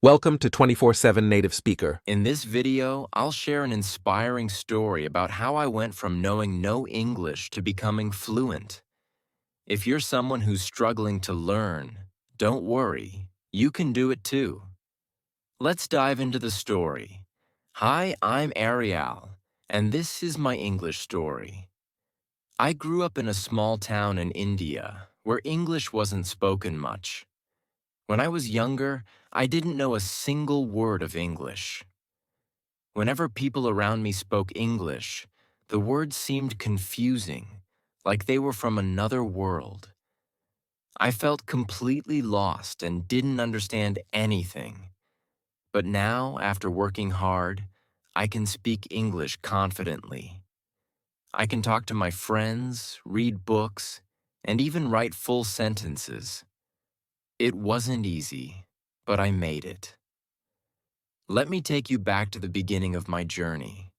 Welcome to 24/7 Native Speaker. In this video, I'll share an inspiring story about how I went from knowing no English to becoming fluent. If you're someone who's struggling to learn, don't worry, you can do it too. Let's dive into the story. Hi, I'm Ariel, and this is my English story. I grew up in a small town in India where English wasn't spoken much. When I was younger, I didn't know a single word of English. Whenever people around me spoke English, the words seemed confusing, like they were from another world. I felt completely lost and didn't understand anything. But now, after working hard, I can speak English confidently. I can talk to my friends, read books, and even write full sentences. It wasn't easy, but I made it. Let me take you back to the beginning of my journey.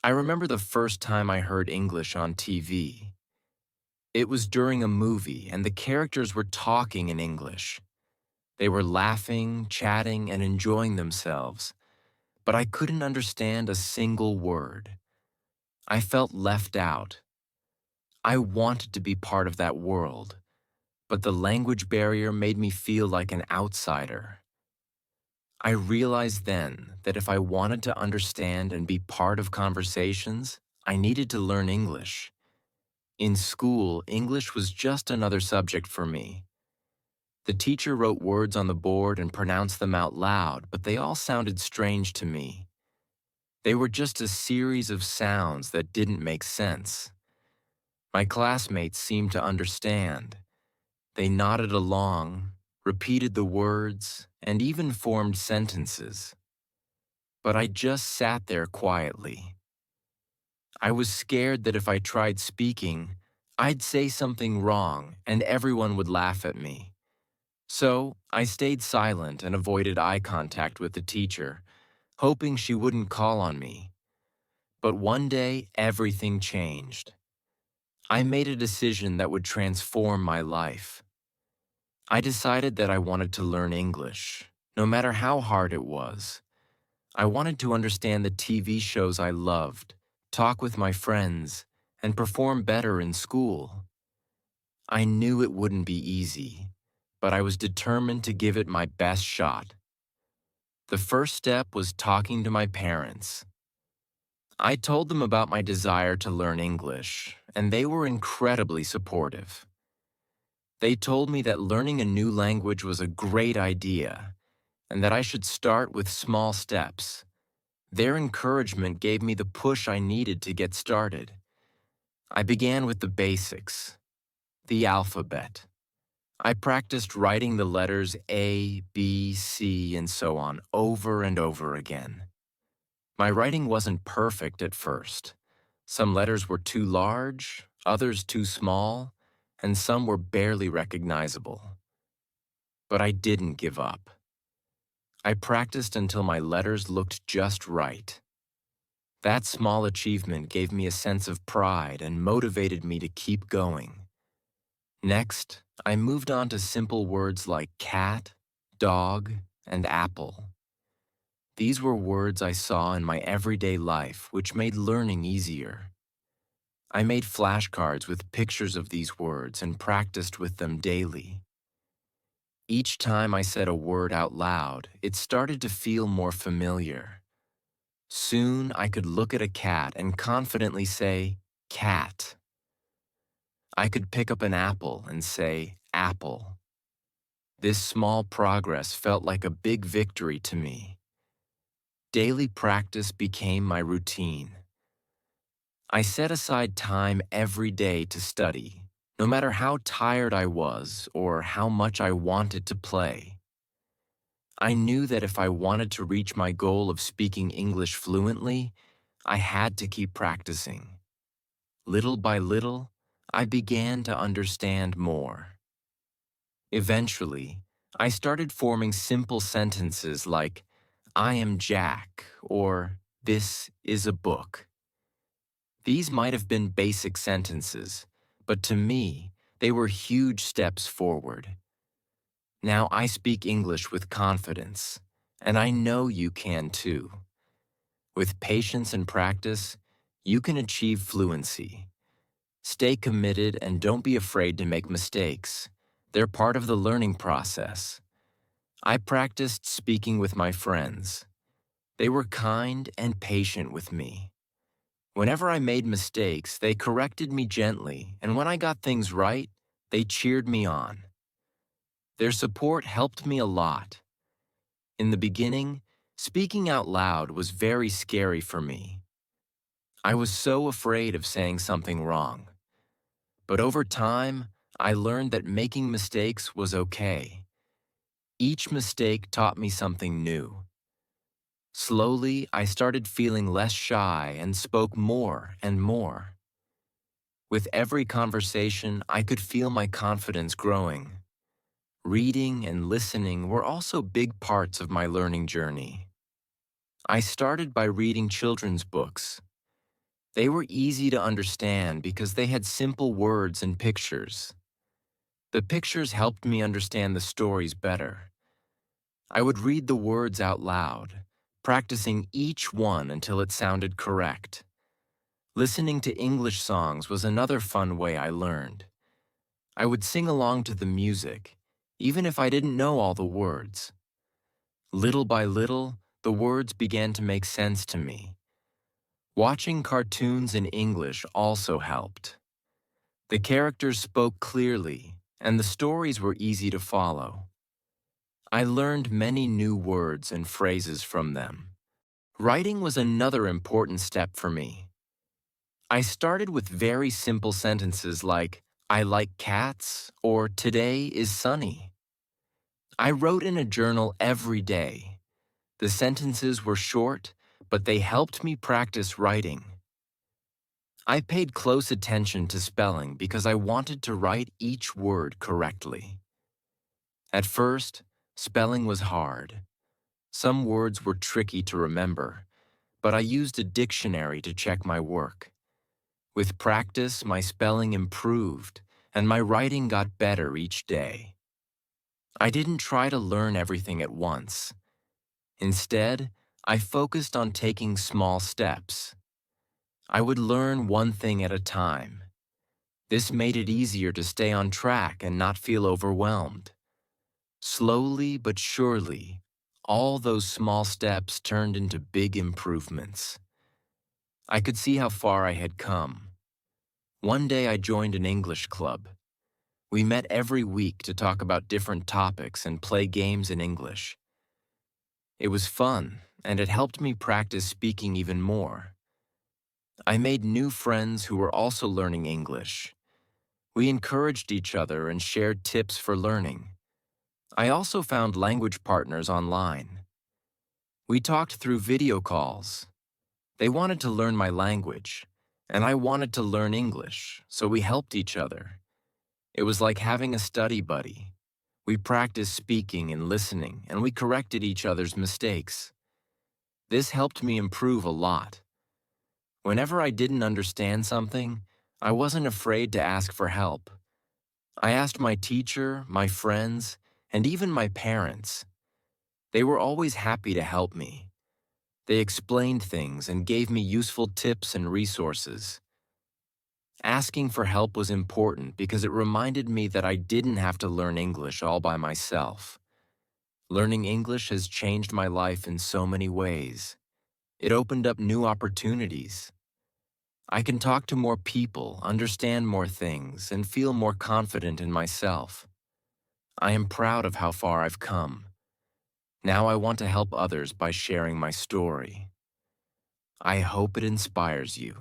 I remember the first time I heard English on TV. It was during a movie, and the characters were talking in English. They were laughing, chatting, and enjoying themselves, but I couldn't understand a single word. I felt left out. I wanted to be part of that world, but the language barrier made me feel like an outsider. I realized then that if I wanted to understand and be part of conversations, I needed to learn English. In school, English was just another subject for me. The teacher wrote words on the board and pronounced them out loud, but they all sounded strange to me. They were just a series of sounds that didn't make sense. My classmates seemed to understand. They nodded along, repeated the words, and even formed sentences. But I just sat there quietly. I was scared that if I tried speaking, I'd say something wrong and everyone would laugh at me. So I stayed silent and avoided eye contact with the teacher, hoping she wouldn't call on me. But one day, everything changed. I made a decision that would transform my life. I decided that I wanted to learn English, no matter how hard it was. I wanted to understand the TV shows I loved, talk with my friends, and perform better in school. I knew it wouldn't be easy, but I was determined to give it my best shot. The first step was talking to my parents. I told them about my desire to learn English, and they were incredibly supportive. They told me that learning a new language was a great idea, and that I should start with small steps. Their encouragement gave me the push I needed to get started. I began with the basics, the alphabet. I practiced writing the letters A, B, C, and so on over and over again. My writing wasn't perfect at first. Some letters were too large, others too small, and some were barely recognizable. But I didn't give up. I practiced until my letters looked just right. That small achievement gave me a sense of pride and motivated me to keep going. Next, I moved on to simple words like cat, dog, and apple. These were words I saw in my everyday life, which made learning easier. I made flashcards with pictures of these words and practiced with them daily. Each time I said a word out loud, it started to feel more familiar. Soon, I could look at a cat and confidently say, cat. I could pick up an apple and say, apple. This small progress felt like a big victory to me. Daily practice became my routine. I set aside time every day to study, no matter how tired I was or how much I wanted to play. I knew that if I wanted to reach my goal of speaking English fluently, I had to keep practicing. Little by little, I began to understand more. Eventually, I started forming simple sentences like, I am Jack, or this is a book. These might have been basic sentences, but to me, they were huge steps forward. Now I speak English with confidence, And I know you can too. With patience and practice, you can achieve fluency. Stay committed and don't be afraid to make mistakes. They're part of the learning process. I practiced speaking with my friends. They were kind and patient with me. Whenever I made mistakes, they corrected me gently, and when I got things right, they cheered me on. Their support helped me a lot. In the beginning, speaking out loud was very scary for me. I was so afraid of saying something wrong. But over time, I learned that making mistakes was okay. Each mistake taught me something new. Slowly, I started feeling less shy and spoke more and more. With every conversation, I could feel my confidence growing. Reading and listening were also big parts of my learning journey. I started by reading children's books. They were easy to understand because they had simple words and pictures. The pictures helped me understand the stories better. I would read the words out loud, practicing each one until it sounded correct. Listening to English songs was another fun way I learned. I would sing along to the music, even if I didn't know all the words. Little by little, the words began to make sense to me. Watching cartoons in English also helped. The characters spoke clearly, and the stories were easy to follow. I learned many new words and phrases from them. Writing was another important step for me. I started with very simple sentences like, I like cats, or today is sunny. I wrote in a journal every day. The sentences were short, but they helped me practice writing. I paid close attention to spelling because I wanted to write each word correctly. At first, spelling was hard. Some words were tricky to remember, but I used a dictionary to check my work. With practice, my spelling improved, and my writing got better each day. I didn't try to learn everything at once. Instead, I focused on taking small steps. I would learn one thing at a time. This made it easier to stay on track and not feel overwhelmed. Slowly but surely, all those small steps turned into big improvements. I could see how far I had come. One day I joined an English club. We met every week to talk about different topics and play games in English. It was fun, and it helped me practice speaking even more. I made new friends who were also learning English. We encouraged each other and shared tips for learning. I also found language partners online. We talked through video calls. They wanted to learn my language, and I wanted to learn English, so we helped each other. It was like having a study buddy. We practiced speaking and listening, and we corrected each other's mistakes. This helped me improve a lot. Whenever I didn't understand something, I wasn't afraid to ask for help. I asked my teacher, my friends, and even my parents. They were always happy to help me. They explained things and gave me useful tips and resources. Asking for help was important because it reminded me that I didn't have to learn English all by myself. Learning English has changed my life in so many ways. It opened up new opportunities. I can talk to more people, understand more things, and feel more confident in myself. I am proud of how far I've come. Now I want to help others by sharing my story. I hope it inspires you.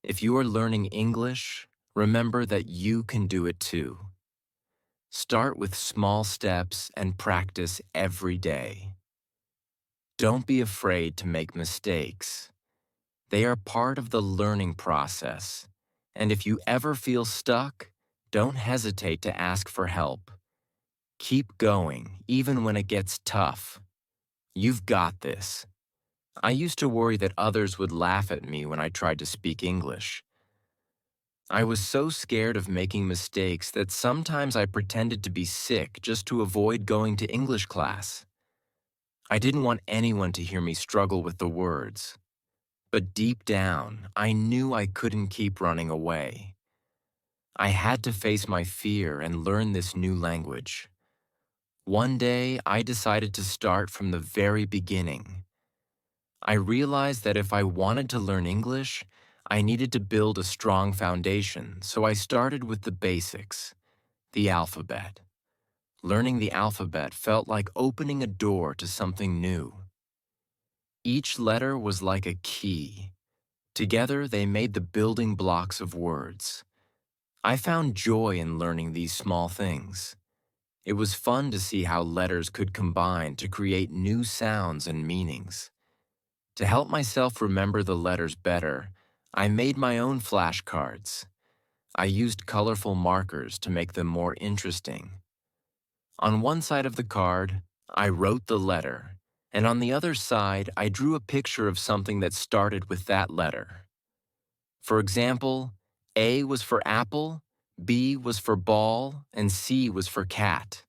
If you are learning English, remember that you can do it too. Start with small steps and practice every day. Don't be afraid to make mistakes. They are part of the learning process. And if you ever feel stuck, don't hesitate to ask for help. Keep going, even when it gets tough. You've got this. I used to worry that others would laugh at me when I tried to speak English. I was so scared of making mistakes that sometimes I pretended to be sick just to avoid going to English class. I didn't want anyone to hear me struggle with the words, but deep down, I knew I couldn't keep running away. I had to face my fear and learn this new language. One day, I decided to start from the very beginning. I realized that if I wanted to learn English, I needed to build a strong foundation, so I started with the basics, the alphabet. Learning the alphabet felt like opening a door to something new. Each letter was like a key. Together, they made the building blocks of words. I found joy in learning these small things. It was fun to see how letters could combine to create new sounds and meanings. To help myself remember the letters better, I made my own flashcards. I used colorful markers to make them more interesting. On one side of the card, I wrote the letter, and on the other side, I drew a picture of something that started with that letter. For example, A was for apple, B was for ball, and C was for cat.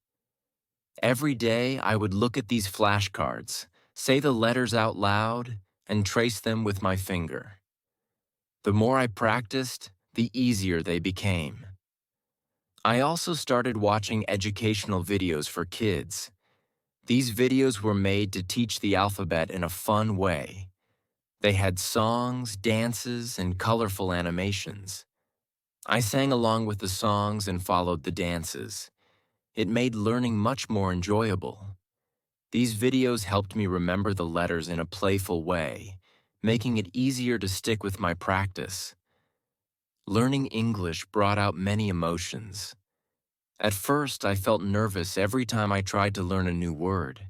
Every day, I would look at these flashcards, say the letters out loud, and trace them with my finger. The more I practiced, the easier they became. I also started watching educational videos for kids. These videos were made to teach the alphabet in a fun way. They had songs, dances, and colorful animations. I sang along with the songs and followed the dances. It made learning much more enjoyable. These videos helped me remember the letters in a playful way, making it easier to stick with my practice. Learning English brought out many emotions. At first, I felt nervous every time I tried to learn a new word.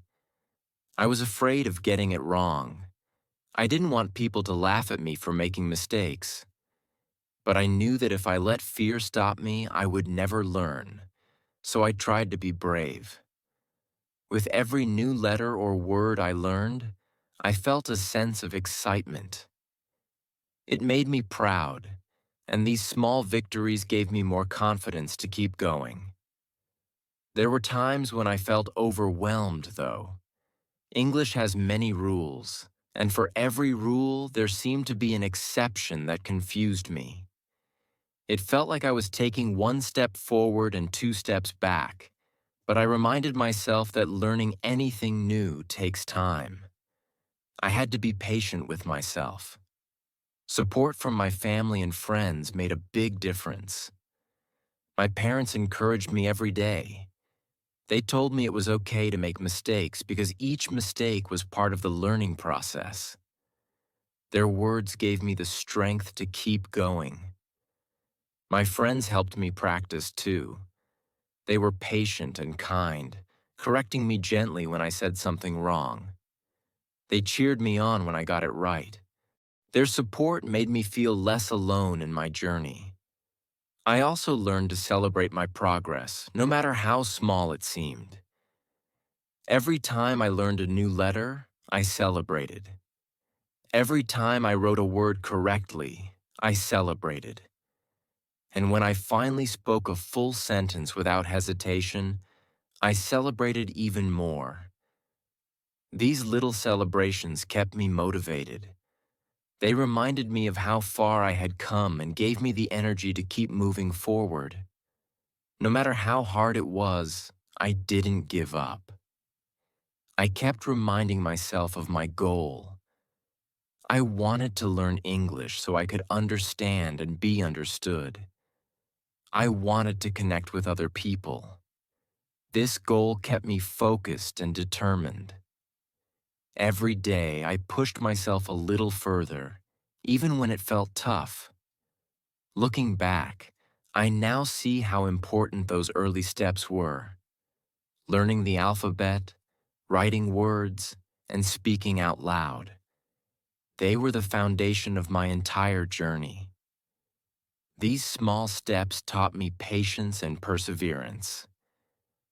I was afraid of getting it wrong. I didn't want people to laugh at me for making mistakes. But I knew that if I let fear stop me, I would never learn. So I tried to be brave. With every new letter or word I learned, I felt a sense of excitement. It made me proud, and these small victories gave me more confidence to keep going. There were times when I felt overwhelmed, though. English has many rules, and for every rule, there seemed to be an exception that confused me. It felt like I was taking one step forward and two steps back, but I reminded myself that learning anything new takes time. I had to be patient with myself. Support from my family and friends made a big difference. My parents encouraged me every day. They told me it was okay to make mistakes because each mistake was part of the learning process. Their words gave me the strength to keep going. My friends helped me practice too. They were patient and kind, correcting me gently when I said something wrong. They cheered me on when I got it right. Their support made me feel less alone in my journey. I also learned to celebrate my progress, no matter how small it seemed. Every time I learned a new letter, I celebrated. Every time I wrote a word correctly, I celebrated. And when I finally spoke a full sentence without hesitation, I celebrated even more. These little celebrations kept me motivated. They reminded me of how far I had come and gave me the energy to keep moving forward. No matter how hard it was, I didn't give up. I kept reminding myself of my goal. I wanted to learn English so I could understand and be understood. I wanted to connect with other people. This goal kept me focused and determined. Every day, I pushed myself a little further, even when it felt tough. Looking back, I now see how important those early steps were. Learning the alphabet, writing words, and speaking out loud. They were the foundation of my entire journey. These small steps taught me patience and perseverance.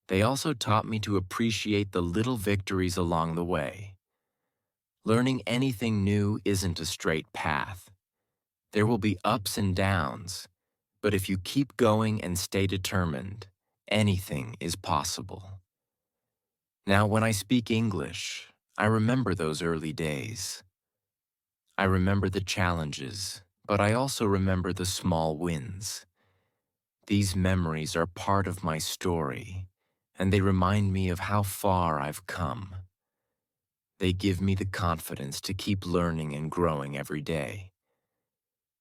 They also taught me to appreciate the little victories along the way. Learning anything new isn't a straight path. There will be ups and downs, but if you keep going and stay determined, anything is possible. Now, when I speak English, I remember those early days. I remember the challenges, but I also remember the small wins. These memories are part of my story, and they remind me of how far I've come. They give me the confidence to keep learning and growing every day.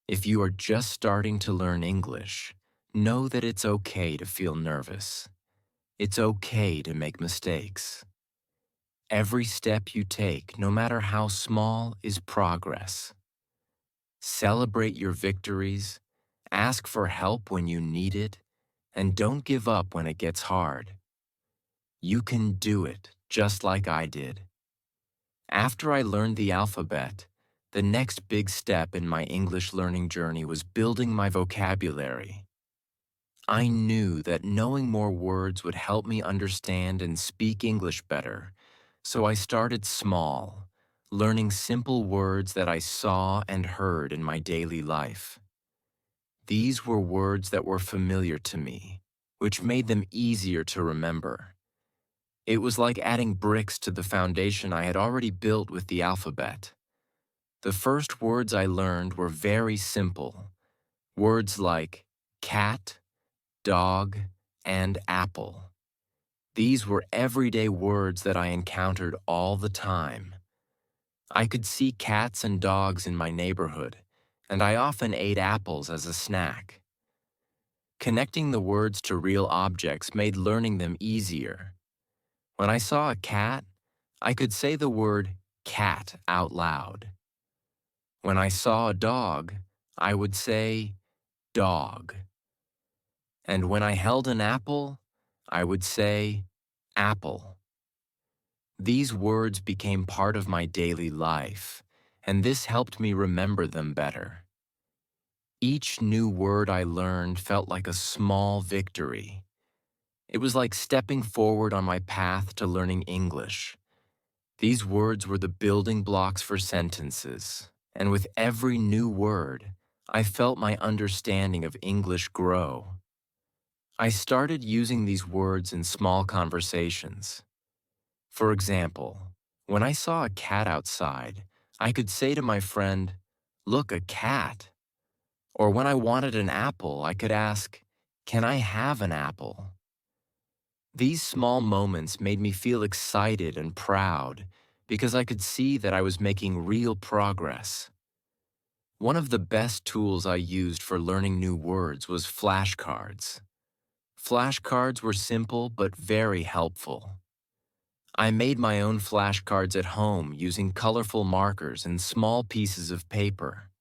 If you are just starting to learn English, know that it's okay to feel nervous. It's okay to make mistakes. Every step you take, no matter how small, is progress. Celebrate your victories, ask for help when you need it, and don't give up when it gets hard. You can do it, just like I did. After I learned the alphabet, the next big step in my English learning journey was building my vocabulary. I knew that knowing more words would help me understand and speak English better, so I started small, learning simple words that I saw and heard in my daily life. These were words that were familiar to me, which made them easier to remember. It was like adding bricks to the foundation I had already built with the alphabet. The first words I learned were very simple. Words like cat, dog, and apple. These were everyday words that I encountered all the time. I could see cats and dogs in my neighborhood, and I often ate apples as a snack. Connecting the words to real objects made learning them easier. When I saw a cat, I could say the word cat out loud. When I saw a dog, I would say dog. And when I held an apple, I would say apple. These words became part of my daily life, and this helped me remember them better. Each new word I learned felt like a small victory. It was like stepping forward on my path to learning English. These words were the building blocks for sentences, and with every new word, I felt my understanding of English grow. I started using these words in small conversations. For example, when I saw a cat outside, I could say to my friend, "Look, a cat." Or when I wanted an apple, I could ask, "Can I have an apple?" These small moments made me feel excited and proud because I could see that I was making real progress. One of the best tools I used for learning new words was flashcards. Flashcards were simple but very helpful. I made my own flashcards at home using colorful markers and small pieces of paper.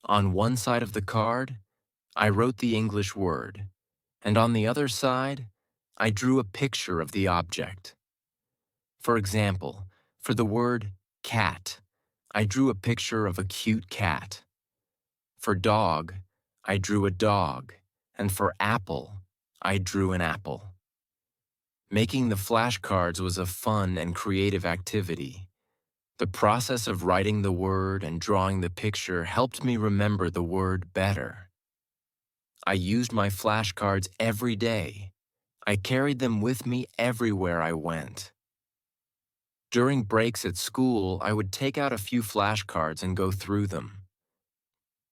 On one side of the card, I wrote the English word, and on the other side, I drew a picture of the object. For example, for the word cat, I drew a picture of a cute cat. For dog, I drew a dog, and for apple, I drew an apple. Making the flashcards was a fun and creative activity. The process of writing the word and drawing the picture helped me remember the word better. I used my flashcards every day. I carried them with me everywhere I went. During breaks at school, I would take out a few flashcards and go through them.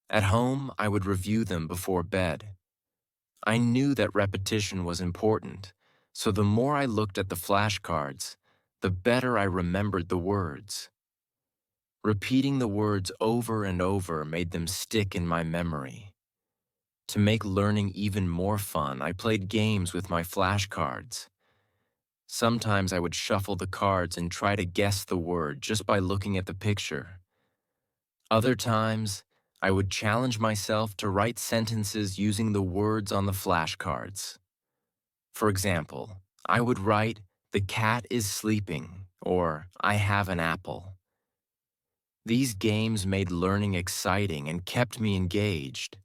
At home, I would review them before bed. I knew that repetition was important, so the more I looked at the flashcards, the better I remembered the words. Repeating the words over and over made them stick in my memory. To make learning even more fun, I played games with my flashcards. Sometimes I would shuffle the cards and try to guess the word just by looking at the picture. Other times, I would challenge myself to write sentences using the words on the flashcards. For example, I would write, "The cat is sleeping," or "I have an apple." These games made learning exciting and kept me engaged.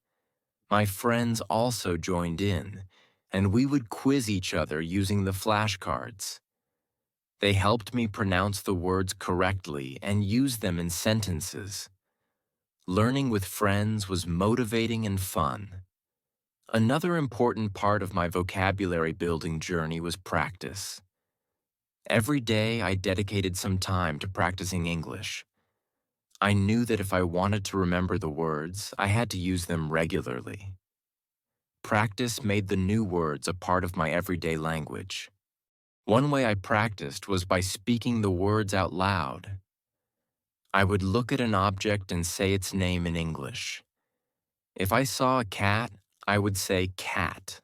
My friends also joined in, and we would quiz each other using the flashcards. They helped me pronounce the words correctly and use them in sentences. Learning with friends was motivating and fun. Another important part of my vocabulary building journey was practice. Every day, I dedicated some time to practicing English. I knew that if I wanted to remember the words, I had to use them regularly. Practice made the new words a part of my everyday language. One way I practiced was by speaking the words out loud. I would look at an object and say its name in English. If I saw a cat, I would say cat.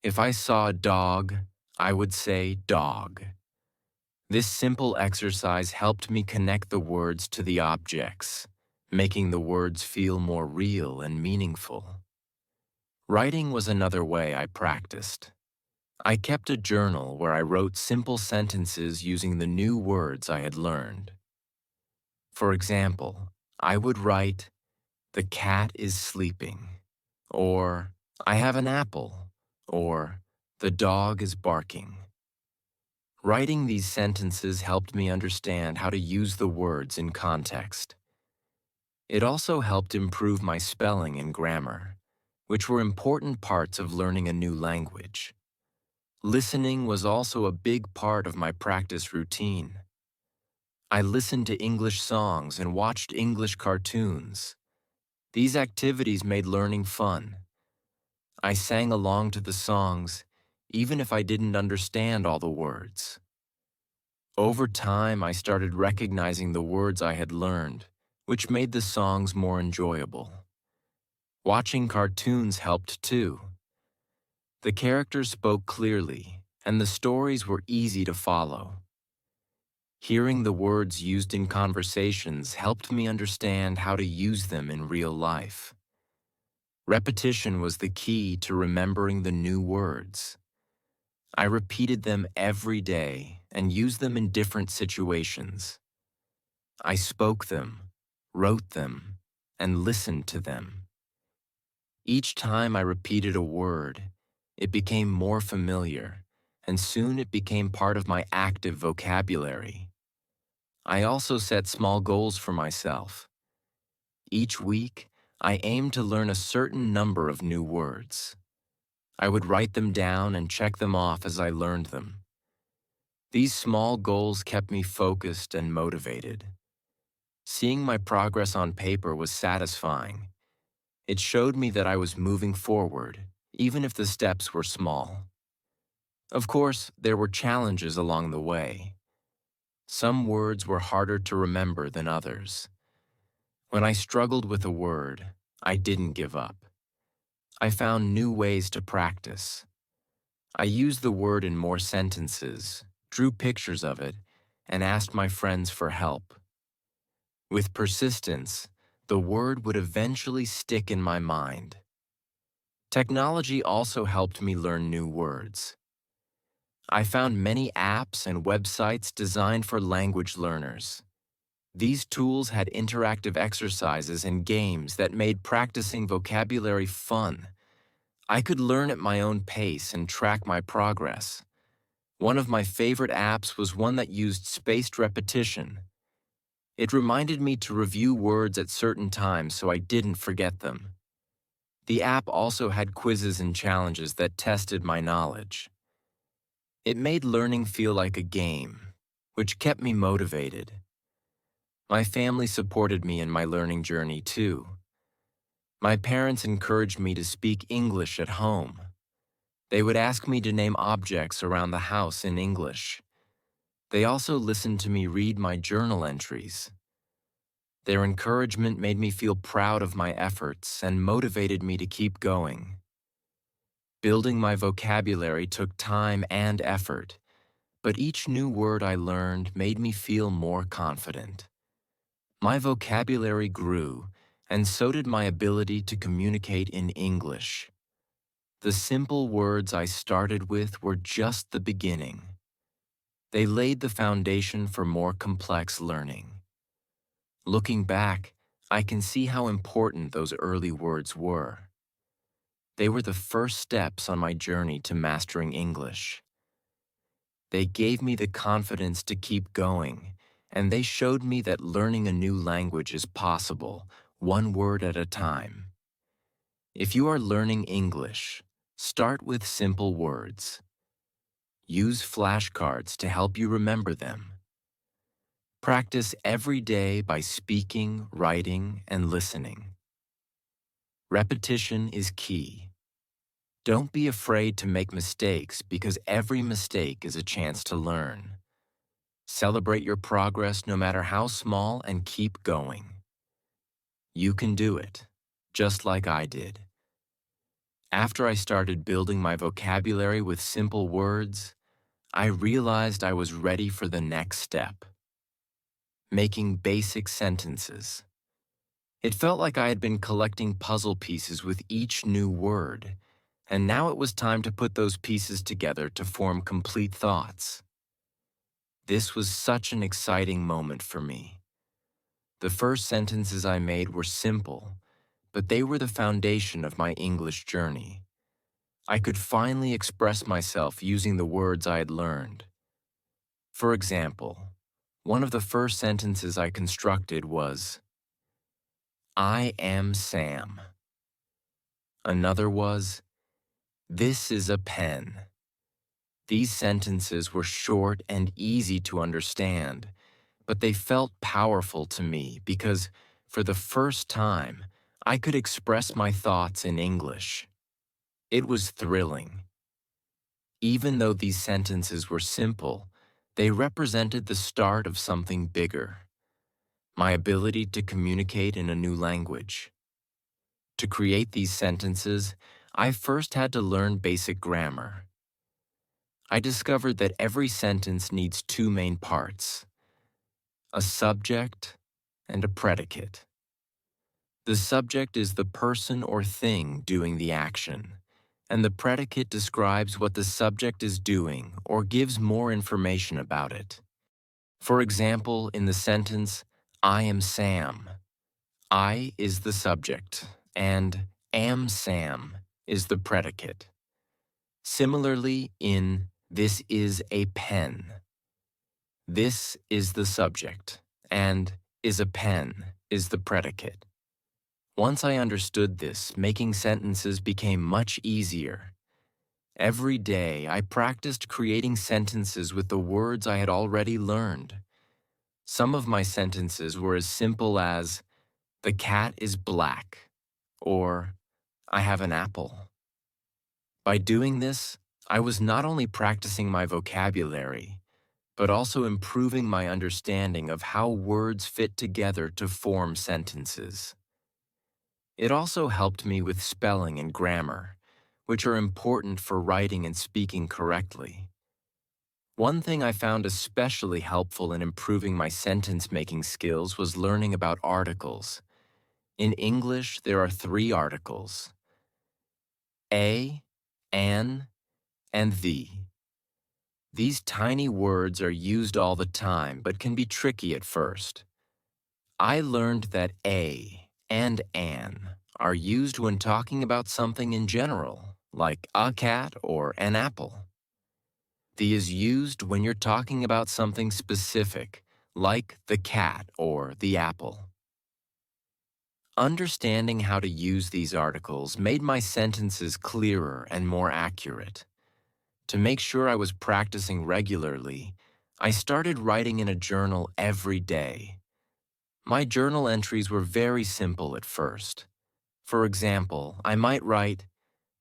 If I saw a dog, I would say dog. This simple exercise helped me connect the words to the objects, making the words feel more real and meaningful. Writing was another way I practiced. I kept a journal where I wrote simple sentences using the new words I had learned. For example, I would write, "The cat is sleeping," or "I have an apple," or "The dog is barking." Writing these sentences helped me understand how to use the words in context. It also helped improve my spelling and grammar, which were important parts of learning a new language. Listening was also a big part of my practice routine. I listened to English songs and watched English cartoons. These activities made learning fun. I sang along to the songs, even if I didn't understand all the words. Over time, I started recognizing the words I had learned, which made the songs more enjoyable. Watching cartoons helped too. The characters spoke clearly, and the stories were easy to follow. Hearing the words used in conversations helped me understand how to use them in real life. Repetition was the key to remembering the new words. I repeated them every day and used them in different situations. I spoke them, wrote them, and listened to them. Each time I repeated a word, it became more familiar, and soon it became part of my active vocabulary. I also set small goals for myself. Each week, I aimed to learn a certain number of new words. I would write them down and check them off as I learned them. These small goals kept me focused and motivated. Seeing my progress on paper was satisfying. It showed me that I was moving forward, even if the steps were small. Of course, there were challenges along the way. Some words were harder to remember than others. When I struggled with a word, I didn't give up. I found new ways to practice. I used the word in more sentences, drew pictures of it, and asked my friends for help. With persistence, the word would eventually stick in my mind. Technology also helped me learn new words. I found many apps and websites designed for language learners. These tools had interactive exercises and games that made practicing vocabulary fun. I could learn at my own pace and track my progress. One of my favorite apps was one that used spaced repetition. It reminded me to review words at certain times so I didn't forget them. The app also had quizzes and challenges that tested my knowledge. It made learning feel like a game, which kept me motivated. My family supported me in my learning journey too. My parents encouraged me to speak English at home. They would ask me to name objects around the house in English. They also listened to me read my journal entries. Their encouragement made me feel proud of my efforts and motivated me to keep going. Building my vocabulary took time and effort, but each new word I learned made me feel more confident. My vocabulary grew, and so did my ability to communicate in English. The simple words I started with were just the beginning. They laid the foundation for more complex learning. Looking back, I can see how important those early words were. They were the first steps on my journey to mastering English. They gave me the confidence to keep going, and they showed me that learning a new language is possible, one word at a time. If you are learning English, start with simple words. Use flashcards to help you remember them. Practice every day by speaking, writing, and listening. Repetition is key. Don't be afraid to make mistakes because every mistake is a chance to learn. Celebrate your progress no matter how small and keep going. You can do it, just like I did. After I started building my vocabulary with simple words, I realized I was ready for the next step, making basic sentences. It felt like I had been collecting puzzle pieces with each new word, and now it was time to put those pieces together to form complete thoughts. This was such an exciting moment for me. The first sentences I made were simple, but they were the foundation of my English journey. I could finally express myself using the words I had learned. For example, one of the first sentences I constructed was, "I am Sam." Another was, "This is a pen." These sentences were short and easy to understand, but they felt powerful to me because, for the first time, I could express my thoughts in English. It was thrilling. Even though these sentences were simple, they represented the start of something bigger, my ability to communicate in a new language. To create these sentences, I first had to learn basic grammar. I discovered that every sentence needs two main parts, a subject and a predicate. The subject is the person or thing doing the action, and the predicate describes what the subject is doing or gives more information about it. For example, in the sentence, "I am Sam," I is the subject, and am Sam is the predicate. Similarly, in "This is a pen," this is the subject, and is a pen is the predicate. Once I understood this, making sentences became much easier. Every day, I practiced creating sentences with the words I had already learned. Some of my sentences were as simple as, "The cat is black," or "I have an apple." By doing this, I was not only practicing my vocabulary, but also improving my understanding of how words fit together to form sentences. It also helped me with spelling and grammar, which are important for writing and speaking correctly. One thing I found especially helpful in improving my sentence-making skills was learning about articles. In English, there are three articles: a, an, and the. These tiny words are used all the time but can be tricky at first. I learned that a and an are used when talking about something in general, like a cat or an apple. The is used when you're talking about something specific, like the cat or the apple. Understanding how to use these articles made my sentences clearer and more accurate. To make sure I was practicing regularly, I started writing in a journal every day. My journal entries were very simple at first. For example, I might write,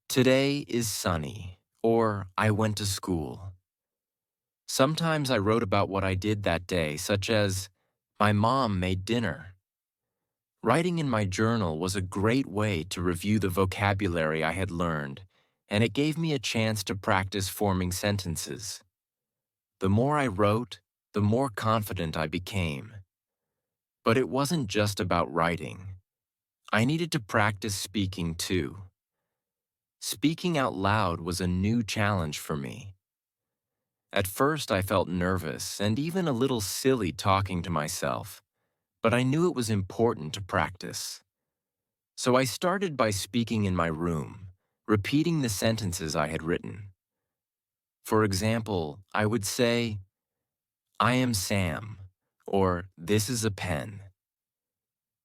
"Today is sunny," or "I went to school." Sometimes I wrote about what I did that day, such as, "My mom made dinner." Writing in my journal was a great way to review the vocabulary I had learned, and it gave me a chance to practice forming sentences. The more I wrote, the more confident I became. But it wasn't just about writing. I needed to practice speaking too. Speaking out loud was a new challenge for me. At first, I felt nervous and even a little silly talking to myself, but I knew it was important to practice. So I started by speaking in my room, repeating the sentences I had written. For example, I would say, "I am Sam," or "This is a pen."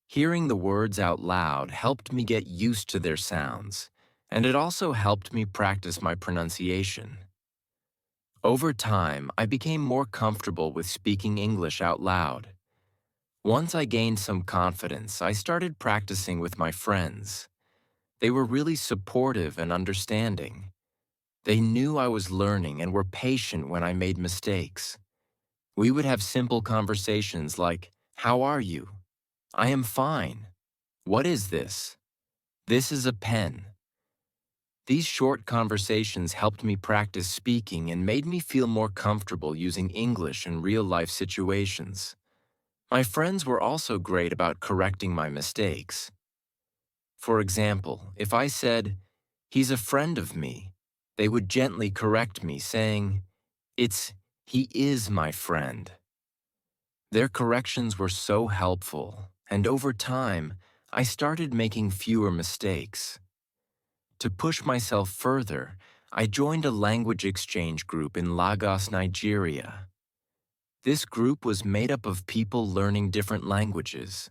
Hearing the words out loud helped me get used to their sounds, and it also helped me practice my pronunciation. Over time, I became more comfortable with speaking English out loud. Once I gained some confidence, I started practicing with my friends. They were really supportive and understanding. They knew I was learning and were patient when I made mistakes. We would have simple conversations like, "How are you?" "I am fine." "What is this?" "This is a pen." These short conversations helped me practice speaking and made me feel more comfortable using English in real-life situations. My friends were also great about correcting my mistakes. For example, if I said, "He's a friend of me," they would gently correct me, saying, "He is my friend." Their corrections were so helpful, and over time, I started making fewer mistakes. To push myself further, I joined a language exchange group in Lagos, Nigeria. This group was made up of people learning different languages.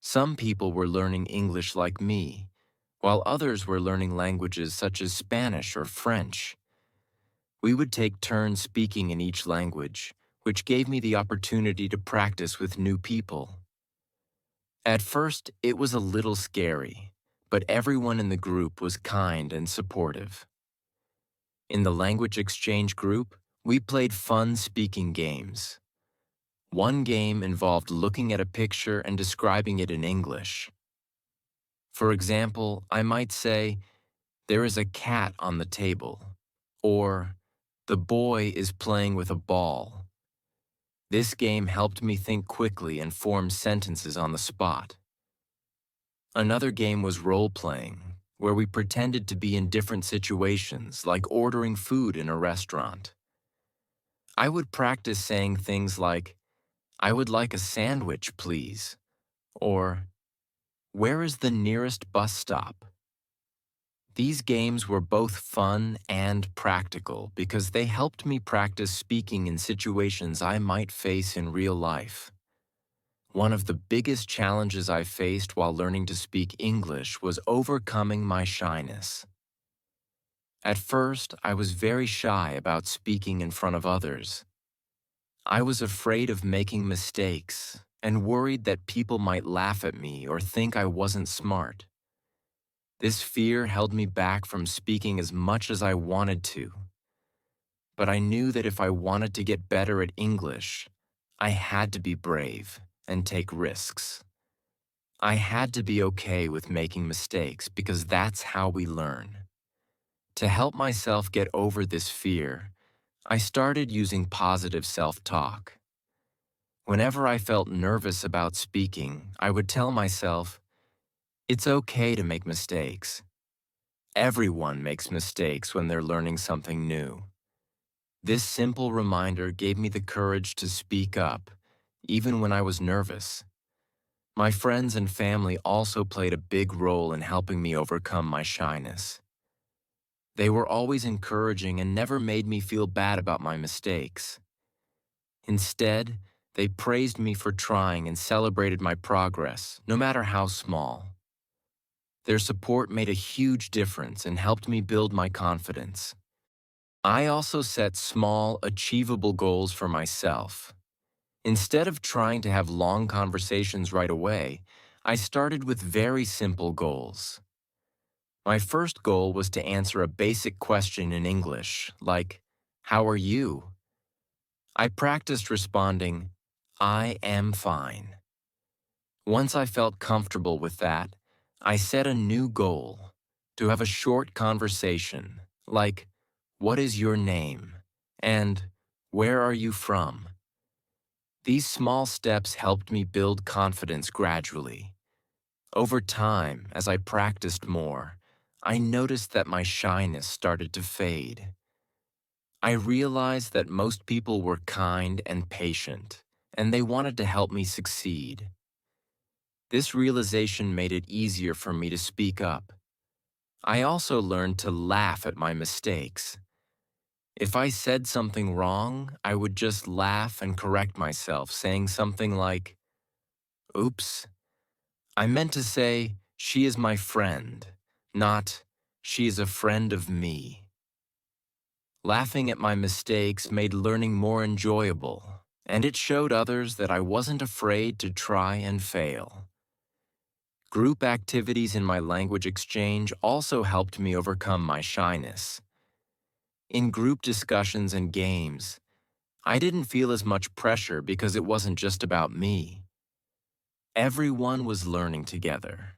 Some people were learning English like me, while others were learning languages such as Spanish or French. We would take turns speaking in each language, which gave me the opportunity to practice with new people. At first, it was a little scary, but everyone in the group was kind and supportive. In the language exchange group, we played fun speaking games. One game involved looking at a picture and describing it in English. For example, I might say, "There is a cat on the table," or "The boy is playing with a ball." This game helped me think quickly and form sentences on the spot. Another game was role-playing, where we pretended to be in different situations, like ordering food in a restaurant. I would practice saying things like, "I would like a sandwich, please," or "Where is the nearest bus stop?" These games were both fun and practical because they helped me practice speaking in situations I might face in real life. One of the biggest challenges I faced while learning to speak English was overcoming my shyness. At first, I was very shy about speaking in front of others. I was afraid of making mistakes and worried that people might laugh at me or think I wasn't smart. This fear held me back from speaking as much as I wanted to. But I knew that if I wanted to get better at English, I had to be brave and take risks. I had to be okay with making mistakes because that's how we learn. To help myself get over this fear, I started using positive self-talk. Whenever I felt nervous about speaking, I would tell myself, "It's okay to make mistakes. Everyone makes mistakes when they're learning something new." This simple reminder gave me the courage to speak up, even when I was nervous. My friends and family also played a big role in helping me overcome my shyness. They were always encouraging and never made me feel bad about my mistakes. Instead, they praised me for trying and celebrated my progress, no matter how small. Their support made a huge difference and helped me build my confidence. I also set small, achievable goals for myself. Instead of trying to have long conversations right away, I started with very simple goals. My first goal was to answer a basic question in English, like, "How are you?" I practiced responding, "I am fine." Once I felt comfortable with that, I set a new goal, to have a short conversation, like, "What is your name?" and "Where are you from?" These small steps helped me build confidence gradually. Over time, as I practiced more, I noticed that my shyness started to fade. I realized that most people were kind and patient, and they wanted to help me succeed. This realization made it easier for me to speak up. I also learned to laugh at my mistakes. If I said something wrong, I would just laugh and correct myself, saying something like, "Oops, I meant to say, she is my friend, not, she is a friend of me." Laughing at my mistakes made learning more enjoyable, and it showed others that I wasn't afraid to try and fail. Group activities in my language exchange also helped me overcome my shyness. In group discussions and games, I didn't feel as much pressure because it wasn't just about me. Everyone was learning together.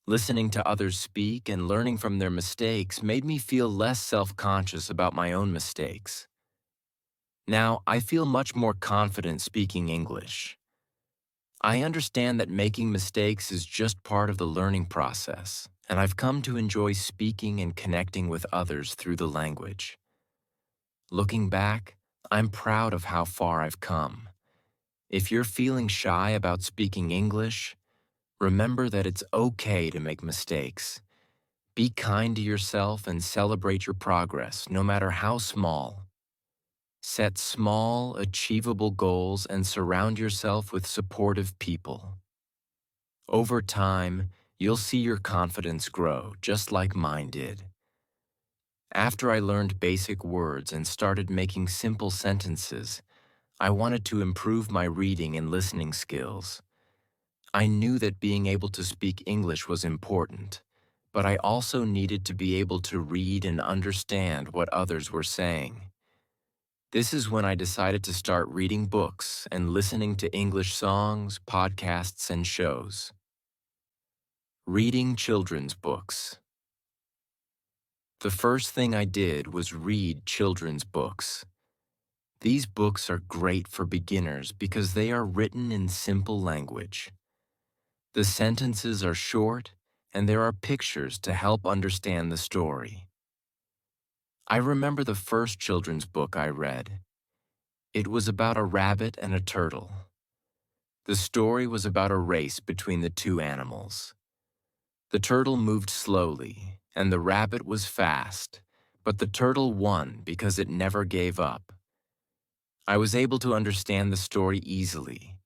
Listening to others speak and learning from their mistakes made me feel less self-conscious about my own mistakes. Now, I feel much more confident speaking English. I understand that making mistakes is just part of the learning process, and I've come to enjoy speaking and connecting with others through the language. Looking back, I'm proud of how far I've come. If you're feeling shy about speaking English, remember that it's okay to make mistakes. Be kind to yourself and celebrate your progress, no matter how small. Set small, achievable goals and surround yourself with supportive people. Over time, you'll see your confidence grow, just like mine did. After I learned basic words and started making simple sentences, I wanted to improve my reading and listening skills. I knew that being able to speak English was important, but I also needed to be able to read and understand what others were saying. This is when I decided to start reading books and listening to English songs, podcasts, and shows. Reading children's books. The first thing I did was read children's books. These books are great for beginners because they are written in simple language. The sentences are short, and there are pictures to help understand the story. I remember the first children's book I read. It was about a rabbit and a turtle. The story was about a race between the two animals. The turtle moved slowly, and the rabbit was fast, but the turtle won because it never gave up. I was able to understand the story easily,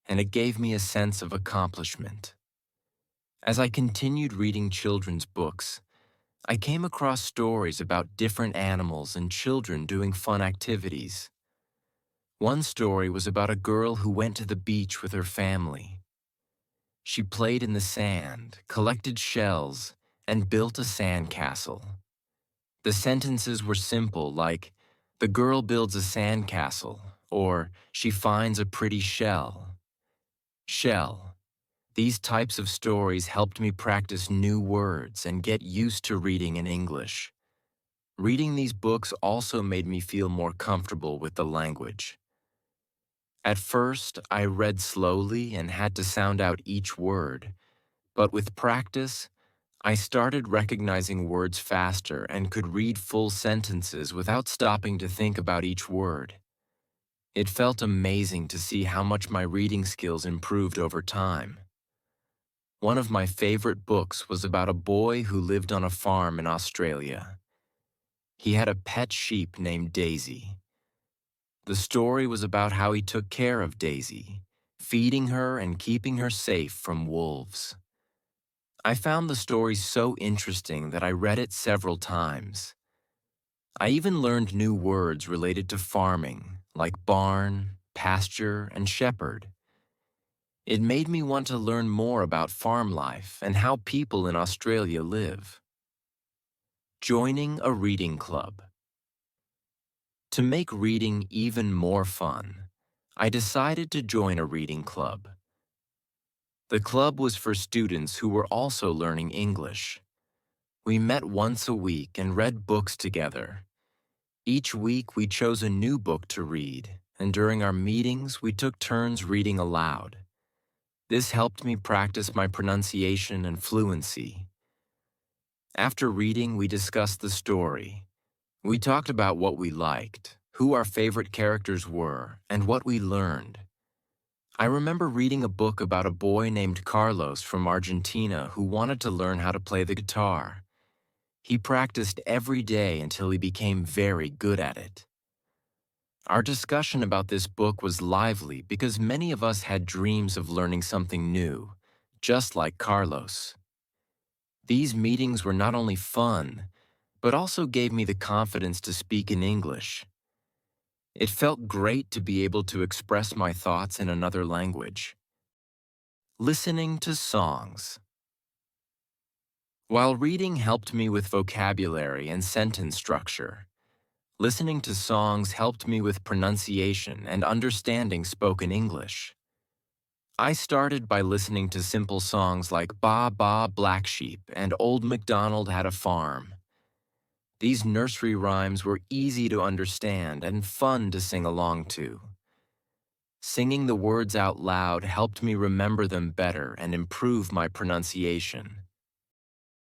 and it gave me a sense of accomplishment. As I continued reading children's books, I came across stories about different animals and children doing fun activities. One story was about a girl who went to the beach with her family. She played in the sand, collected shells, and built a sand castle. The sentences were simple, like, "The girl builds a sand castle," or "She finds a pretty shell." Shell. These types of stories helped me practice new words and get used to reading in English. Reading these books also made me feel more comfortable with the language. At first, I read slowly and had to sound out each word, but with practice, I started recognizing words faster and could read full sentences without stopping to think about each word. It felt amazing to see how much my reading skills improved over time. One of my favorite books was about a boy who lived on a farm in Australia. He had a pet sheep named Daisy. The story was about how he took care of Daisy, feeding her and keeping her safe from wolves. I found the story so interesting that I read it several times. I even learned new words related to farming, like barn, pasture, and shepherd. It made me want to learn more about farm life and how people in Australia live. Joining a reading club. To make reading even more fun, I decided to join a reading club. The club was for students who were also learning English. We met once a week and read books together. Each week we chose a new book to read, and during our meetings we took turns reading aloud. This helped me practice my pronunciation and fluency. After reading, we discussed the story. We talked about what we liked, who our favorite characters were, and what we learned. I remember reading a book about a boy named Carlos from Argentina who wanted to learn how to play the guitar. He practiced every day until he became very good at it. Our discussion about this book was lively because many of us had dreams of learning something new, just like Carlos. These meetings were not only fun, but also gave me the confidence to speak in English. It felt great to be able to express my thoughts in another language. Listening to songs. While reading helped me with vocabulary and sentence structure, listening to songs helped me with pronunciation and understanding spoken English. I started by listening to simple songs like Ba Ba Black Sheep and Old MacDonald Had a Farm. These nursery rhymes were easy to understand and fun to sing along to. Singing the words out loud helped me remember them better and improve my pronunciation.